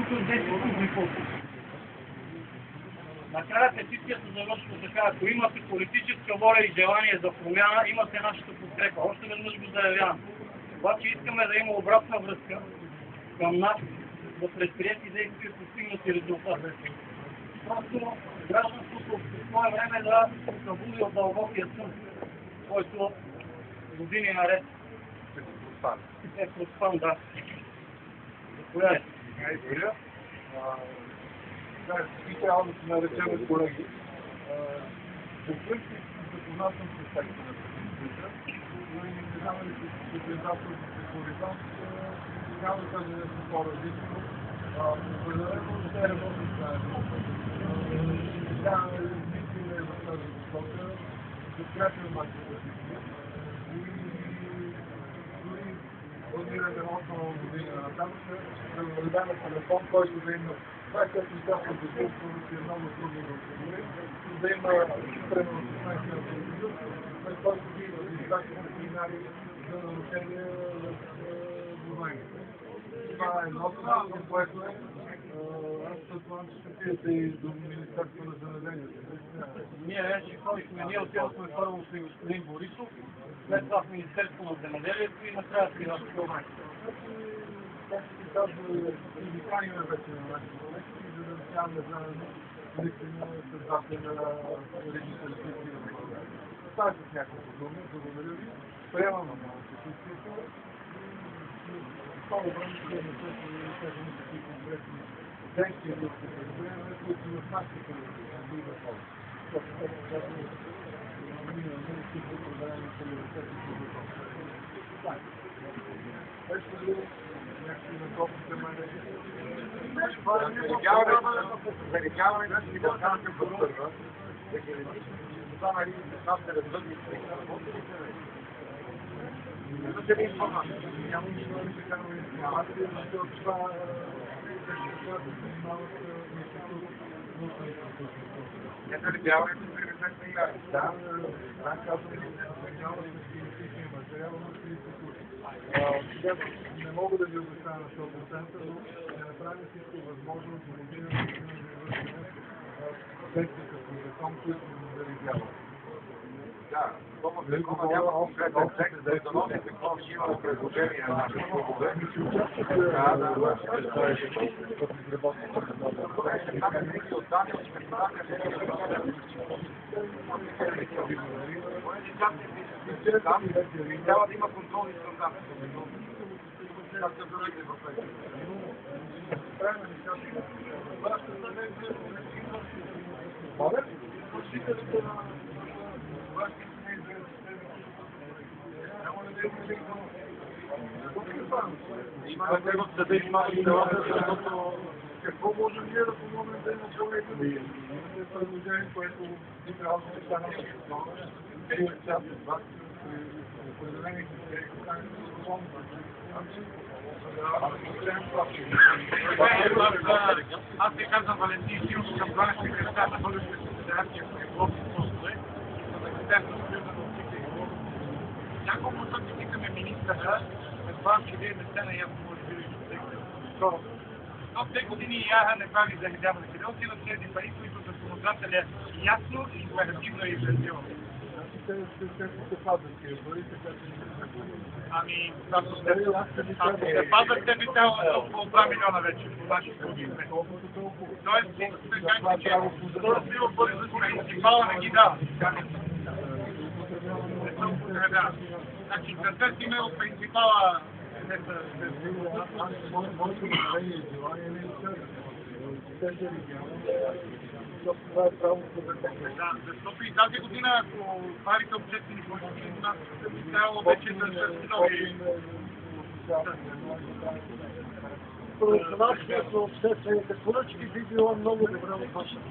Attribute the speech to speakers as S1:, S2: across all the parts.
S1: тук 10 публиков. Накрая петицията завършва така: ако имате политическа воля и желание за промяна, имате нашата подкрепа. Още веднъж го заявявам. Обаче искаме да има обратна връзка към нас, за предприети действия, постигнати резултати. Просто гражданското общество е време да се събуди от дълбокия сън, който години наред е проспан, да. Заповядайте.
S2: Благодаря. Би трябвало да се наречем колеги. По принцип, запознат съм с текста на Конституцията, но и не знам ли се председател за хоризонт, няма да кажа нещо по-различно. Определено ще е работно заедно. Тя наистина е в тази посока, подкрепям вашата позиция и дори планираме 8 година нататък да въведем телефон, който да има. Това е като участва в дежурството, че е много трудно да осигури, да има примерно 16 на процедура, след който да има изискателни сигнали за нарушение в движението. Това е едното, което е. Аз предполагам, че ще пиете и до Министерството на земеделието.
S1: Ние вече ходихме, ние отидохме първо с господин Борисов, след това в Министерството на земеделието и накрая при вас.
S2: Както се казва, индиканиме вече на нашите колектори, за да нямаме заедно наистина създатели на личните ресурси на България. Това е с някакво думи, благодаря ви. Приемаме на позицията. Това време ще да се кажем какви конкретни действия да се предприемаме, които в нашите колектори би да ходят. Защото както казваме, ние не си определени приоритети за въпроса. Това е. Беше ли някакви надобните менеджери? Зарегяваме да си да станете по първа, да ги различни, това нали нещата да бъдат работилите. За да информация. Няма нищо да се казва информация, защото това да се занимават институт. Нека ли бяването приоритетна игра? Да, казваме, че занимават с генетичния материал на институт. Сега не мога да ви обещая на 100%, но ще направим всичко възможно за година да завършим текстите по закон, които да реализяват. Да, това няма конкретен текст, да износи какво ще има предложение на нашите клубове. Трябва да има контролни стандарти. Както другите европейски. Моля? Служителите на властите не изразят. Няма ли да има защото какво можем ние да помогнем да има по-лесно? Имате предложение, което би трябвало да стане основно. Вие част от вас определени критерии, които са свободни. Аз се казвам Валентин Силов, към 12 секретар на Българската федерация по риболовни спортове, за да Министерството на съюза на общите риболовни. Няколко пъти питаме министъра, предполагам, че вие не сте наясно, може би, защото до 2 години ЯХА не прави земеделие. Къде отиват тези пари, които законодателя ясно и императивно е изразил? Те се пазят тези пари, така че ами, когато се пазят, те би трябвало около 2 милиона вече по наши студии. Тоест, ще кажете, че принципала не ги дава. Значи, да търсиме от принципала това е правото за текста. Да, защото и тази година, ако парите обществени поръчки, у нас би трябвало вече да са нови. Профилактиката на обществените поръчки би било много добре от вашата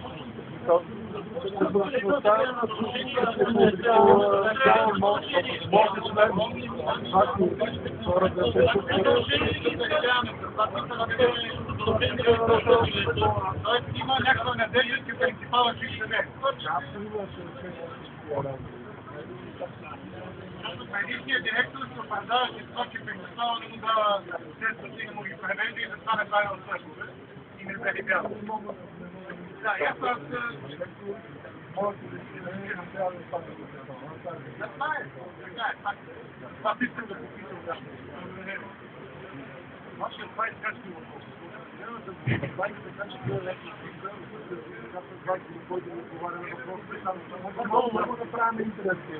S2: Тоест има някаква надежда, че принципала ще ще не. Предишният директор се оправдава, че това, че принципала не му дава средства, че не му ги превежда и затова не прави от същото.
S1: не заребят. Да, я просто...
S2: Можете да си намерим, трябва да стане до сезона.
S1: Това е факт. Това искам да попитам, да. Вашия това е скачки въпрос.
S2: Много да правим интересни.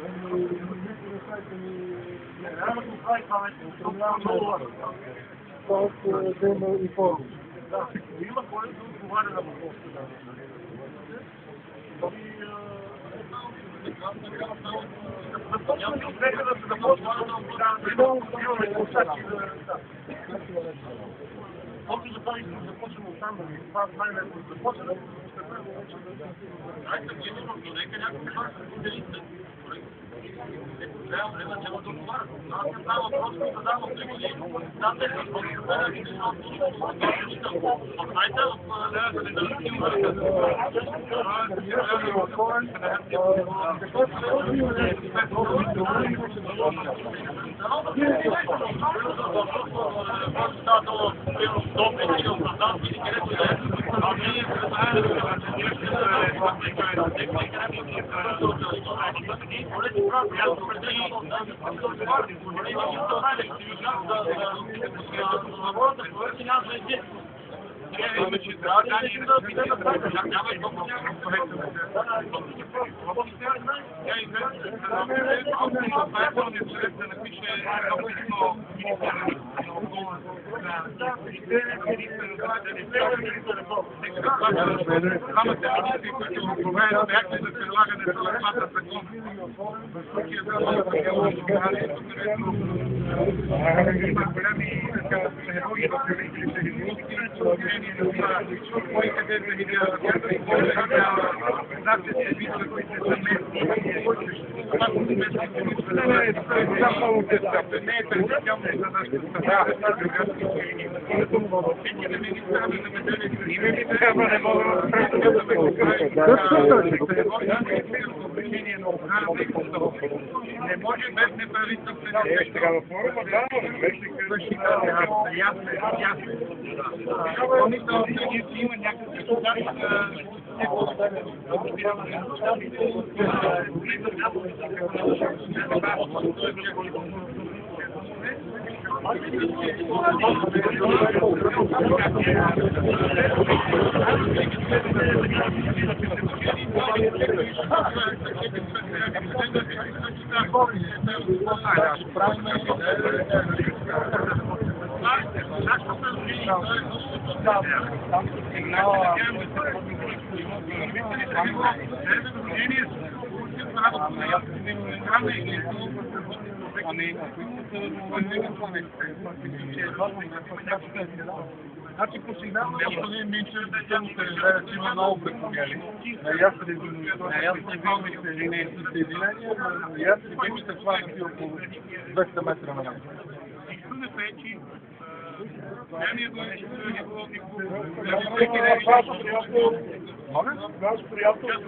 S1: Трябва да прави това нещо.
S2: Тоест да има и форум.
S1: Да, има кой да отговаря на въпросите. Общо за това искам да започнем от там, това най-лесно започнем. Айде, ние сме до нека някакви хора са специалисти. Трябва да начало да отговарят. Аз не става въпрос, да давам 3 години. Да, те са специалисти, не може без неправителствени има някакви Значи посигнално господин Минчев има много предприятия. На ясни съединения, на ясни бивите хванати около 200 метра на нас. Истината е, че наш приятел